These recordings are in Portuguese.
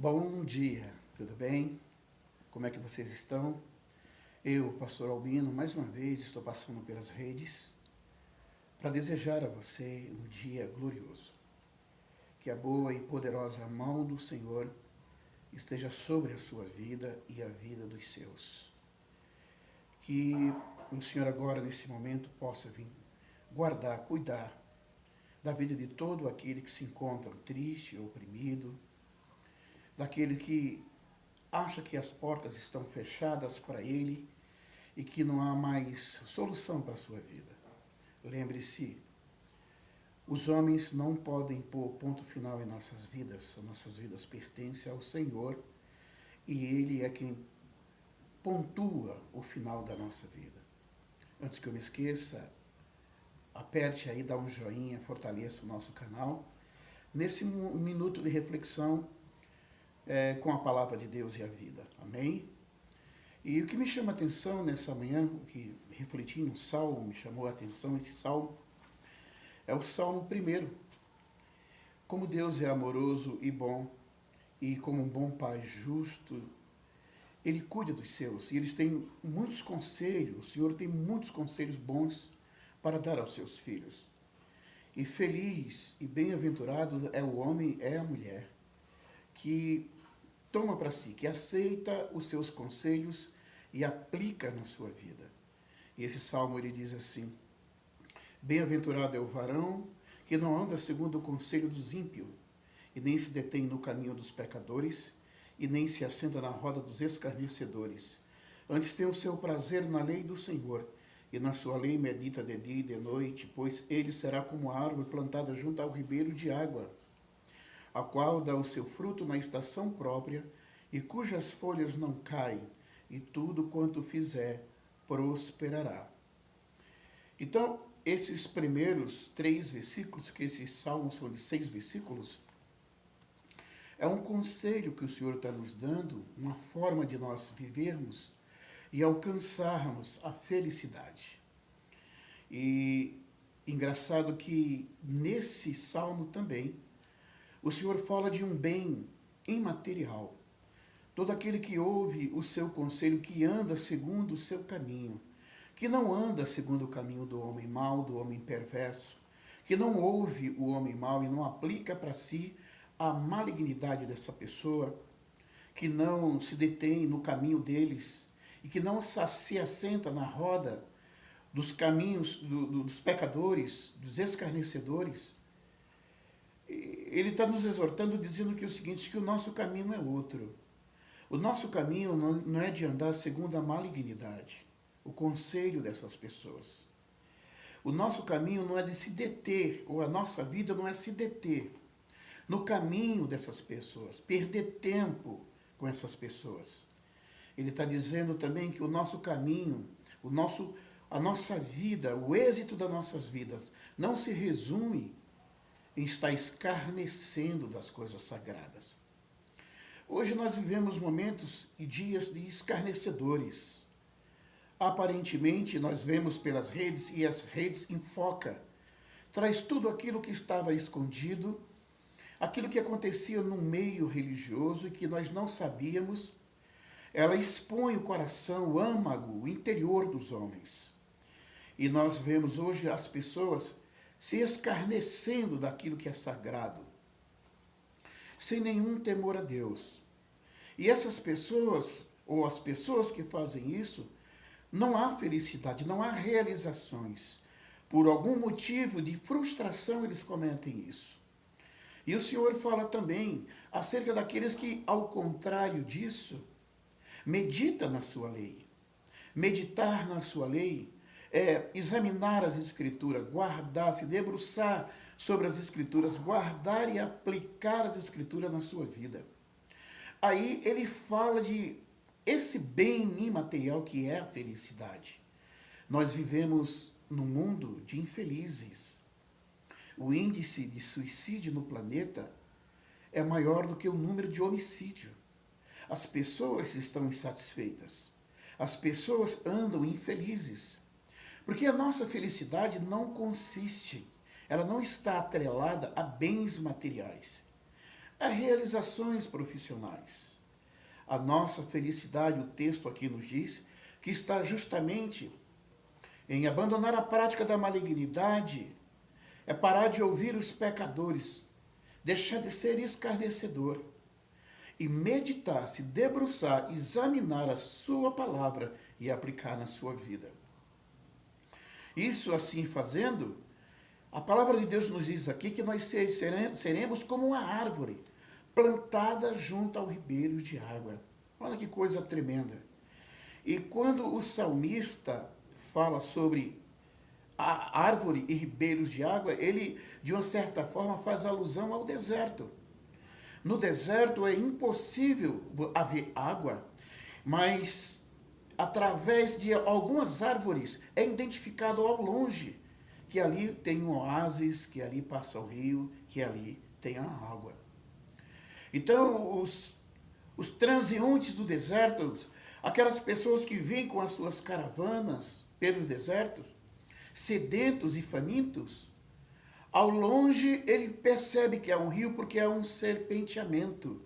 Bom dia, tudo bem? Como é que vocês estão? Eu, Pastor Albino, mais uma vez estou passando pelas redes para desejar a você um dia glorioso. Que a boa e poderosa mão do Senhor esteja sobre a sua vida e a vida dos seus. Que o Senhor agora, nesse momento, possa vir guardar, cuidar da vida de todo aquele que se encontra triste, oprimido, daquele que acha que as portas estão fechadas para ele e que não há mais solução para a sua vida. Lembre-se, os homens não podem pôr ponto final em nossas vidas pertencem ao Senhor e Ele é quem pontua o final da nossa vida. Antes que eu me esqueça, aperte aí, dá um joinha, fortaleça o nosso canal. Nesse minuto de reflexão, com a palavra de Deus e a vida. Amém? E o que me chama a atenção nessa manhã, o que refleti no Salmo, me chamou a atenção esse Salmo, é o Salmo 1. Como Deus é amoroso e bom, e como um bom Pai justo, Ele cuida dos seus, e eles têm muitos conselhos, o Senhor tem muitos conselhos bons para dar aos seus filhos. E feliz e bem-aventurado é o homem, é a mulher, que toma para si, que aceita os seus conselhos e aplica na sua vida. E esse salmo ele diz assim: bem-aventurado é o varão que não anda segundo o conselho dos ímpios, e nem se detém no caminho dos pecadores, e nem se assenta na roda dos escarnecedores. Antes tem o seu prazer na lei do Senhor, e na sua lei medita de dia e de noite, pois ele será como a árvore plantada junto ao ribeiro de água, a qual dá o seu fruto na estação própria, e cujas folhas não caem, e tudo quanto fizer prosperará. Então, esses primeiros 3 versículos, que esses salmos são de 6 versículos, é um conselho que o Senhor está nos dando, uma forma de nós vivermos e alcançarmos a felicidade. E engraçado que nesse salmo também, o Senhor fala de um bem imaterial. Todo aquele que ouve o seu conselho, que anda segundo o seu caminho, que não anda segundo o caminho do homem mau, do homem perverso, que não ouve o homem mau e não aplica para si a malignidade dessa pessoa, que não se detém no caminho deles e que não se assenta na roda dos caminhos dos pecadores, dos escarnecedores. Ele está nos exortando, dizendo que é o seguinte, que o nosso caminho é outro. O nosso caminho não é de andar segundo a malignidade, o conselho dessas pessoas. O nosso caminho não é de se deter, ou a nossa vida não é se deter no caminho dessas pessoas, perder tempo com essas pessoas. Ele está dizendo também que o nosso caminho, a nossa vida, o êxito das nossas vidas, não se resume em estar escarnecendo das coisas sagradas. Hoje nós vivemos momentos e dias de escarnecedores. Aparentemente, nós vemos pelas redes e as redes enfocam, traz tudo aquilo que estava escondido, aquilo que acontecia no meio religioso e que nós não sabíamos. Ela expõe o coração, o âmago, o interior dos homens. E nós vemos hoje as pessoas se escarnecendo daquilo que é sagrado, sem nenhum temor a Deus. E essas pessoas, ou as pessoas que fazem isso, não há felicidade, não há realizações. Por algum motivo de frustração eles cometem isso. E o Senhor fala também acerca daqueles que, ao contrário disso, medita na sua lei. Meditar na sua lei é examinar as Escrituras, guardar, se debruçar sobre as Escrituras, guardar e aplicar as Escrituras na sua vida. Aí ele fala de esse bem imaterial que é a felicidade. Nós vivemos num mundo de infelizes. O índice de suicídio no planeta é maior do que o número de homicídio. As pessoas estão insatisfeitas. As pessoas andam infelizes. Porque a nossa felicidade não consiste, ela não está atrelada a bens materiais. a realizações profissionais. A nossa felicidade, o texto aqui nos diz, que está justamente em abandonar a prática da malignidade, é parar de ouvir os pecadores, deixar de ser escarnecedor e meditar, se debruçar, examinar a sua palavra e aplicar na sua vida. Isso assim fazendo, a palavra de Deus nos diz aqui que nós seremos como uma árvore plantada junto ao ribeiro de água. Olha que coisa tremenda. E quando o salmista fala sobre a árvore e ribeiros de água, ele, de uma certa forma, faz alusão ao deserto. No deserto é impossível haver água, mas através de algumas árvores é identificado ao longe que ali tem um oásis, que ali passa o rio, que ali tem a água. Então, os transeuntes do deserto, aquelas pessoas que vêm com as suas caravanas pelos desertos, sedentos e famintos, ao longe ele percebe que há um rio porque há um serpenteamento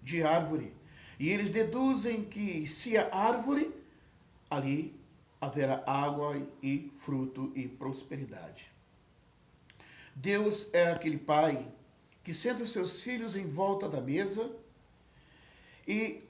de árvore. E eles deduzem que se há árvore, ali haverá água e fruto e prosperidade. Deus é aquele pai que senta os seus filhos em volta da mesa e,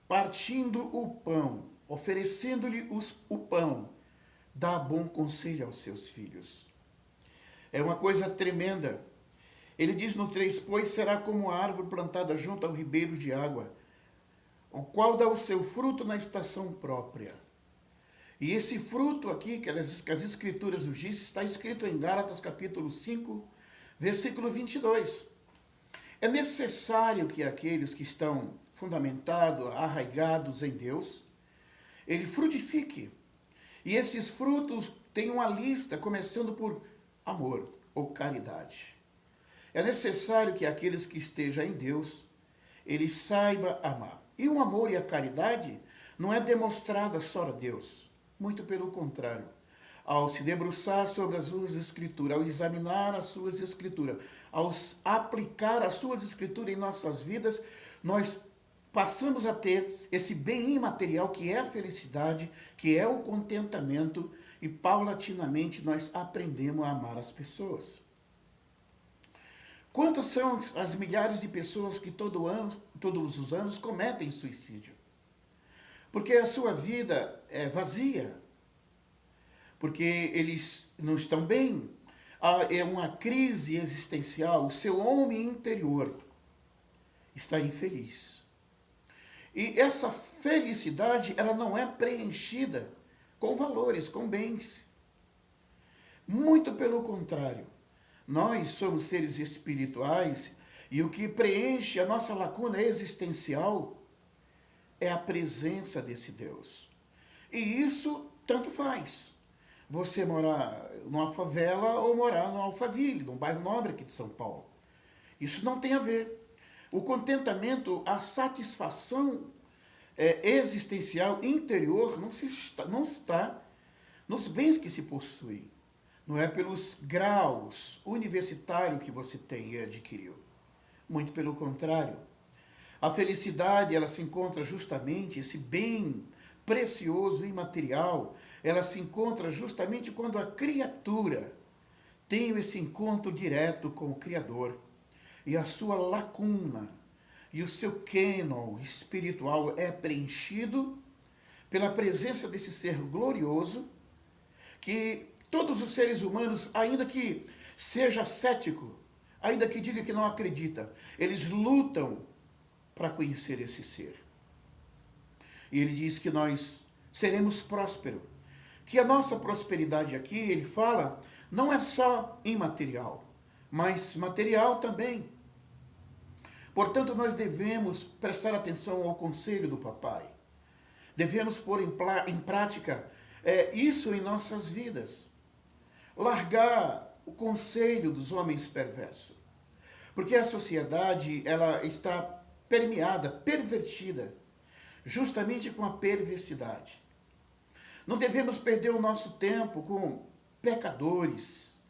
partindo o pão, oferecendo-lhe o pão, dá bom conselho aos seus filhos. É uma coisa tremenda. Ele diz no 3, pois será como a árvore plantada junto ao ribeiro de água, o qual dá o seu fruto na estação própria. E esse fruto aqui, que as Escrituras nos dizem, está escrito em Gálatas capítulo 5, versículo 22. É necessário que aqueles que estão fundamentados, arraigados em Deus, ele frutifique. E esses frutos têm uma lista, começando por amor ou caridade. É necessário que aqueles que estejam em Deus, ele saiba amar. E o amor e a caridade não é demonstrada só a Deus. Muito pelo contrário. Ao se debruçar sobre as suas escrituras, ao examinar as suas escrituras, ao aplicar as suas escrituras em nossas vidas, nós passamos a ter esse bem imaterial que é a felicidade, que é o contentamento, e paulatinamente nós aprendemos a amar as pessoas. Quantas são as milhares de pessoas que todos os anos cometem suicídio? Porque a sua vida é vazia, porque eles não estão bem, é uma crise existencial, o seu homem interior está infeliz. E essa felicidade, ela não é preenchida com valores, com bens. Muito pelo contrário, nós somos seres espirituais e o que preenche a nossa lacuna existencial é a presença desse Deus. E isso tanto faz. Você morar numa favela ou morar no Alphaville, num bairro nobre aqui de São Paulo. Isso não tem a ver. O contentamento, a satisfação existencial, interior, não está nos bens que se possui. Não é pelos graus universitários que você tem e adquiriu. Muito pelo contrário. A felicidade, ela se encontra justamente, esse bem precioso e imaterial, ela se encontra justamente quando a criatura tem esse encontro direto com o Criador. E a sua lacuna e o seu cânon espiritual é preenchido pela presença desse ser glorioso, que todos os seres humanos, ainda que seja cético, ainda que diga que não acredita, eles lutam para conhecer esse ser. E ele diz que nós seremos prósperos. Que a nossa prosperidade aqui, ele fala, não é só imaterial, mas material também. Portanto, nós devemos prestar atenção ao conselho do papai. Devemos pôr em prática isso em nossas vidas. Largar o conselho dos homens perversos. Porque a sociedade, ela está permeada, pervertida, justamente com a perversidade. Não devemos perder o nosso tempo com pecadores,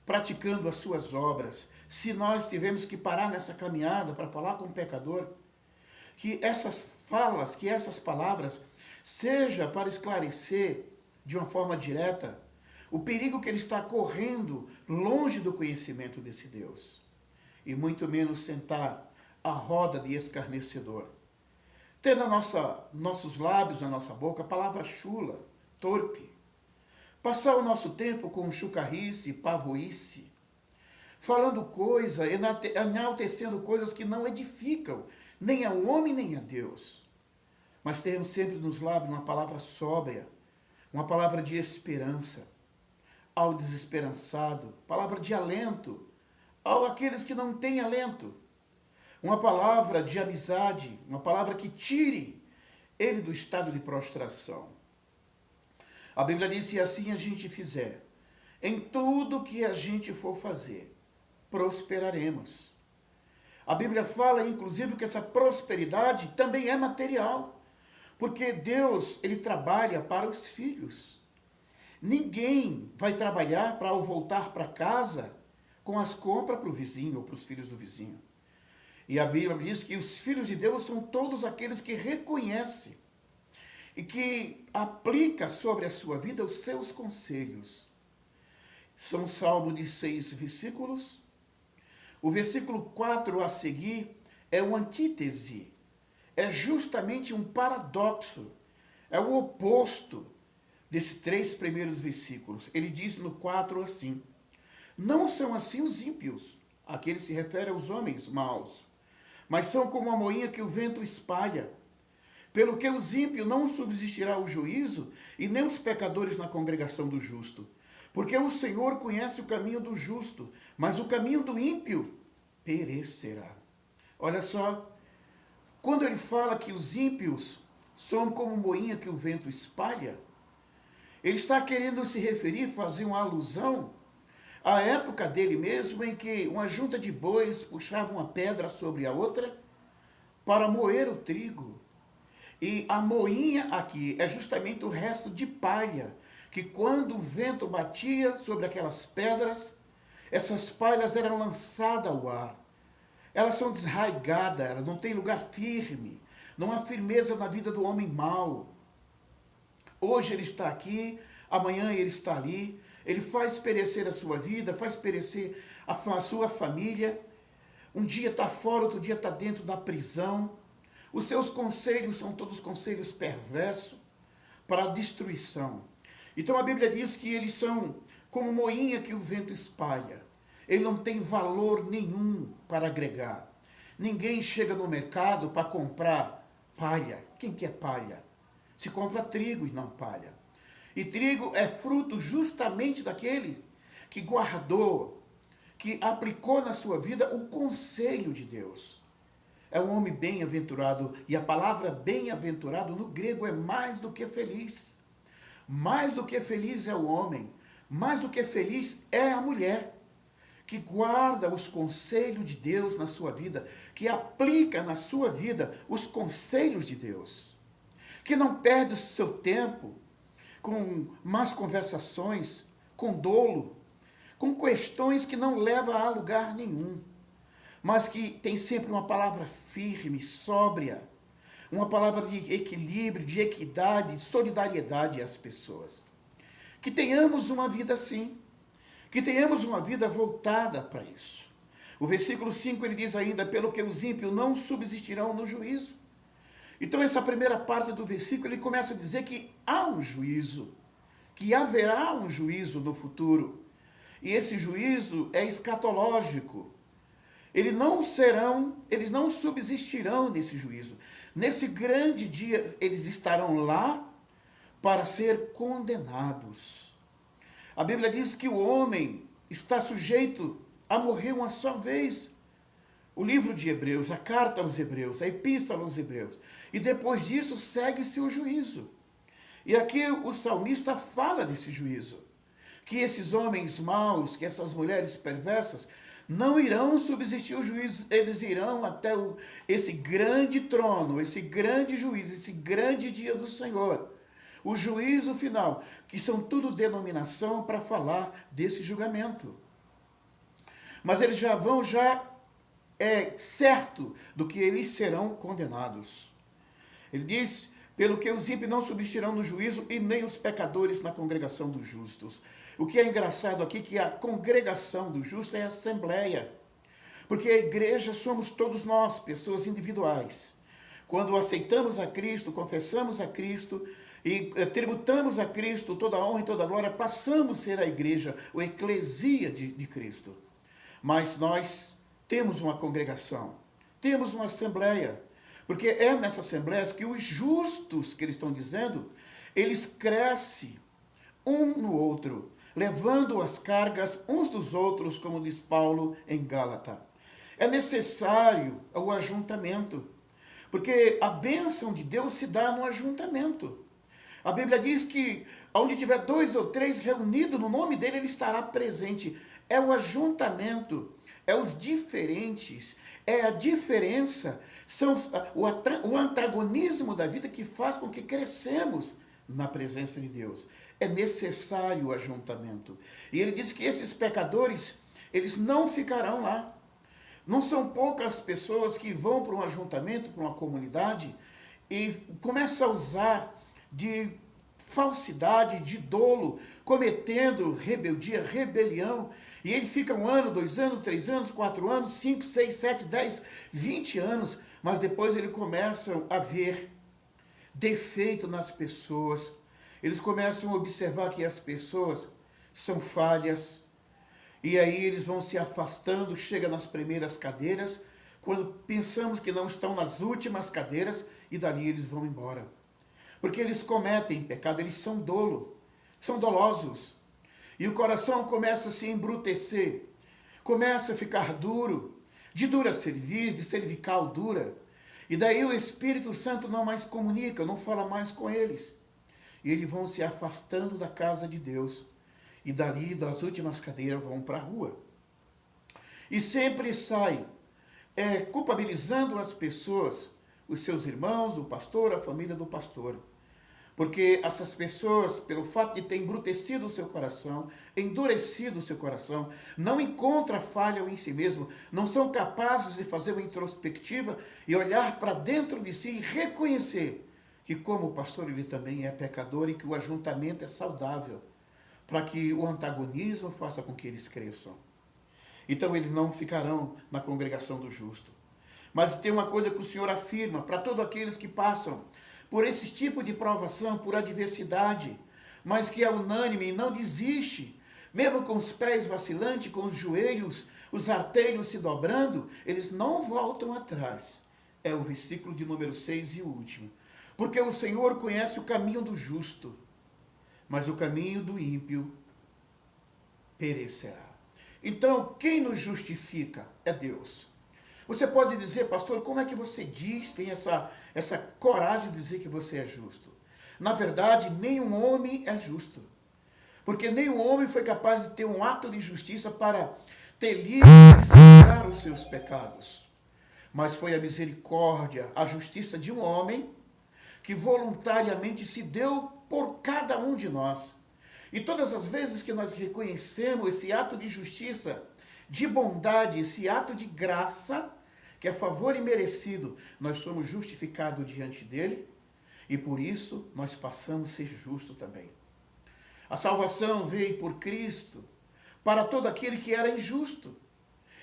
praticando as suas obras, se nós tivemos que parar nessa caminhada para falar com o pecador, que essas falas, que essas palavras, seja para esclarecer de uma forma direta o perigo que ele está correndo longe do conhecimento desse Deus, e muito menos sentar à roda de escarnecedor. Ter nossos lábios, na nossa boca, a palavra chula, torpe. Passar o nosso tempo com chucarrice, pavoice, falando coisa, enaltecendo coisas que não edificam, nem ao homem, nem a Deus. Mas termos sempre nos lábios uma palavra sóbria, uma palavra de esperança ao desesperançado, palavra de alento àqueles que não têm alento, uma palavra de amizade, uma palavra que tire ele do estado de prostração. A Bíblia diz: se assim a gente fizer, em tudo que a gente for fazer, prosperaremos. A Bíblia fala, inclusive, que essa prosperidade também é material, porque Deus, ele trabalha para os filhos. Ninguém vai trabalhar para, ao voltar para casa, com as compras para o vizinho ou para os filhos do vizinho. E a Bíblia diz que os filhos de Deus são todos aqueles que reconhecem e que aplica sobre a sua vida os seus conselhos. São um salmo de 6 versículos. O versículo 4 a seguir é uma antítese, é justamente um paradoxo, é o oposto desses 3 primeiros versículos. Ele diz no 4 assim: não são assim os ímpios, aquele se refere aos homens maus, mas são como a moinha que o vento espalha. Pelo que os ímpios não subsistirá o juízo, e nem os pecadores na congregação do justo. Porque o Senhor conhece o caminho do justo, mas o caminho do ímpio perecerá. Olha só, quando ele fala que os ímpios são como moinha que o vento espalha, ele está querendo se referir, fazer uma alusão à época dele mesmo, em que uma junta de bois puxava uma pedra sobre a outra para moer o trigo. E a moinha aqui é justamente o resto de palha, que quando o vento batia sobre aquelas pedras, essas palhas eram lançadas ao ar. Elas são desraigadas, elas não têm lugar firme, não há firmeza na vida do homem mau. Hoje ele está aqui, amanhã ele está ali, ele faz perecer a sua vida, faz perecer a sua família. Um dia está fora, outro dia está dentro da prisão. Os seus conselhos são todos conselhos perversos para a destruição. Então a Bíblia diz que eles são como moinha que o vento espalha. Ele não tem valor nenhum para agregar. Ninguém chega no mercado para comprar palha. Quem quer palha? Se compra trigo e não palha. E trigo é fruto justamente daquele que guardou, que aplicou na sua vida o conselho de Deus. É um homem bem-aventurado, e a palavra bem-aventurado no grego é mais do que feliz. Mais do que feliz é o homem, mais do que feliz é a mulher, que guarda os conselhos de Deus na sua vida, que aplica na sua vida os conselhos de Deus, que não perde o seu tempo com más conversações, com dolo, com questões que não levam a lugar nenhum, mas que tem sempre uma palavra firme, sóbria, uma palavra de equilíbrio, de equidade, de solidariedade às pessoas. Que tenhamos uma vida assim, que tenhamos uma vida voltada para isso. O versículo 5 ele diz ainda: pelo que os ímpios não subsistirão no juízo. Então essa primeira parte do versículo ele começa a dizer que há um juízo, que haverá um juízo no futuro. E esse juízo é escatológico. Eles não subsistirão nesse juízo. Nesse grande dia, eles estarão lá para ser condenados. A Bíblia diz que o homem está sujeito a morrer uma só vez. O livro de Hebreus, a carta aos Hebreus, a epístola aos Hebreus. E depois disso, segue-se o juízo. E aqui o salmista fala desse juízo. Que esses homens maus, que essas mulheres perversas, não irão subsistir o juízo, eles irão até esse grande trono, esse grande juízo, esse grande dia do Senhor. O juízo final, que são tudo denominação para falar desse julgamento. mas eles já vão certo do que eles serão condenados. Ele diz, pelo que os ímpios não subsistirão no juízo e nem os pecadores na congregação dos justos. O que é engraçado aqui é que a congregação dos justos é a assembleia. Porque a igreja somos todos nós, pessoas individuais. Quando aceitamos a Cristo, confessamos a Cristo e tributamos a Cristo toda a honra e toda a glória, passamos a ser a igreja, a eclesia de Cristo. Mas nós temos uma congregação, temos uma assembleia, porque é nessa assembleia que os justos, que eles estão dizendo, eles crescem um no outro, levando as cargas uns dos outros, como diz Paulo em Gálatas. É necessário o ajuntamento, porque a bênção de Deus se dá no ajuntamento. A Bíblia diz que onde tiver 2 ou 3 reunidos no nome dele, ele estará presente. É o ajuntamento, é os diferentes, é a diferença, são o antagonismo da vida que faz com que crescemos na presença de Deus. É necessário o ajuntamento. E ele diz que esses pecadores, eles não ficarão lá. Não são poucas pessoas que vão para um ajuntamento, para uma comunidade, e começam a usar de falsidade, de dolo, cometendo rebeldia, rebelião, e ele fica 1 ano, 2 anos, 3 anos, 4 anos, 5, 6, 7, 10, 20 anos, mas depois ele começa a ver defeito nas pessoas, eles começam a observar que as pessoas são falhas, e aí eles vão se afastando, chega nas primeiras cadeiras, quando pensamos que não estão nas últimas cadeiras, e dali eles vão embora. Porque eles cometem pecado, eles são dolosos. E o coração começa a se embrutecer, começa a ficar duro, de dura cerviz, de cervical dura. E daí o Espírito Santo não mais comunica, não fala mais com eles. E eles vão se afastando da casa de Deus. E dali, das últimas cadeiras, vão para a rua. E sempre saem culpabilizando as pessoas, os seus irmãos, o pastor, a família do pastor. Porque essas pessoas, pelo fato de ter embrutecido o seu coração, endurecido o seu coração, não encontram falha em si mesmo, não são capazes de fazer uma introspectiva e olhar para dentro de si e reconhecer que, como pastor, ele também é pecador e que o ajuntamento é saudável, para que o antagonismo faça com que eles cresçam. Então eles não ficarão na congregação do justo. Mas tem uma coisa que o Senhor afirma para todos aqueles que passam por esse tipo de provação, por adversidade, mas que é unânime e não desiste, mesmo com os pés vacilantes, com os joelhos, os artelhos se dobrando, eles não voltam atrás. É o versículo de número 6 e o último. Porque o Senhor conhece o caminho do justo, mas o caminho do ímpio perecerá. Então, quem nos justifica é Deus. Você pode dizer, pastor, como é que você tem essa coragem de dizer que você é justo? Na verdade, nenhum homem é justo. Porque nenhum homem foi capaz de ter um ato de justiça para ter livre e salvar os seus pecados. Mas foi a misericórdia, a justiça de um homem que voluntariamente se deu por cada um de nós. E todas as vezes que nós reconhecemos esse ato de justiça, de bondade, esse ato de graça, que é favor imerecido, nós somos justificados diante dele, e por isso nós passamos a ser justos também. A salvação veio por Cristo, para todo aquele que era injusto.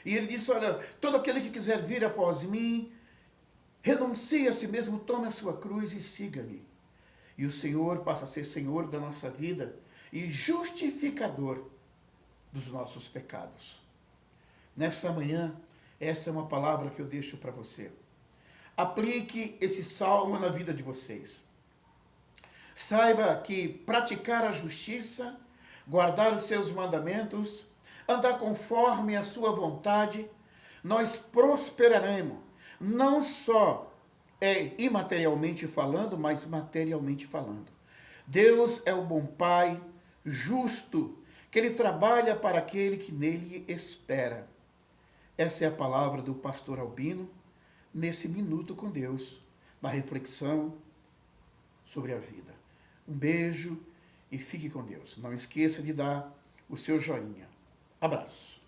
E ele disse, olha, todo aquele que quiser vir após mim, renuncie a si mesmo, tome a sua cruz e siga-me. E o Senhor passa a ser Senhor da nossa vida e justificador dos nossos pecados. Nesta manhã, essa é uma palavra que eu deixo para você. Aplique esse salmo na vida de vocês. Saiba que praticar a justiça, guardar os seus mandamentos, andar conforme a sua vontade, nós prosperaremos, não só imaterialmente falando, mas materialmente falando. Deus é o bom Pai, justo, que Ele trabalha para aquele que nele espera. Essa é a palavra do pastor Albino, nesse Minuto com Deus, na reflexão sobre a vida. Um beijo e fique com Deus. Não esqueça de dar o seu joinha. Abraço.